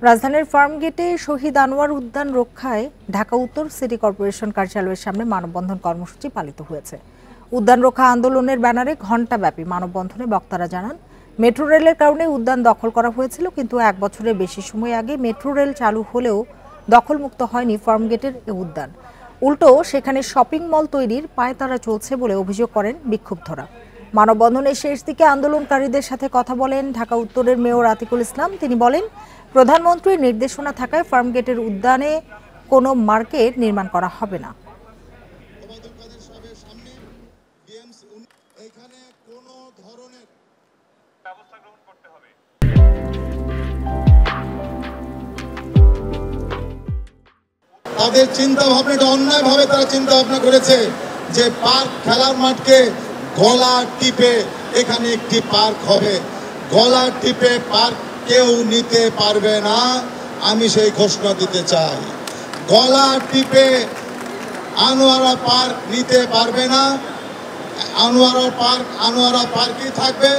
রাজধানীর ফার্মগেটে শহীদ আনোয়ার উদ্যান রক্ষায় ঢাকা উত্তর সিটি কর্পোরেশন কার্যালয়ের সামনে মানববন্ধন কর্মসূচি পালিত হয়েছে। উদ্যান রক্ষা আন্দোলনের ব্যানারে ঘণ্টাব্যাপী মানববন্ধনে বক্তারা জানান, মেট্রো রেলের কারণে উদ্যান দখল করা হয়েছিল, কিন্তু 1 বছরের বেশি সময় আগে মেট্রো রেল চালু হলেও দখলমুক্ত হয়নি ফার্মগেটের এই উদ্যান। উল্টো সেখানে শপিং মল তৈরির পায়তারা চলছে বলে অভিযোগ করেন বিক্ষুব্ধরা। মানববন্ধনের শেষ দিকে আন্দোলনকারীদের সাথে কথা বলেন ঢাকা উত্তরের মেয়র আতিকুল ইসলাম। তিনি বলেন, প্রধানমন্ত্রীর নির্দেশনা থাকায় ফার্মগেটের উদ্যানে কোনো মার্কেট নির্মাণ করা হবে না। তাদের চিন্তা ভাবনাটা অন্যায় ভাবে তারা চিন্তা ভাবনা করেছে যে পার্ক, খেলার মাঠকে গলা টিপে এখানে একটি পার্ক হবে। গলা টিপে পার্ক কেউ নিতে পারবে না, আমি সেই ঘোষণা দিতে চাই। গলা টিপে আনোয়ারা পার্ক নিতে পারবে না। আনোয়ারা পার্কই থাকবে।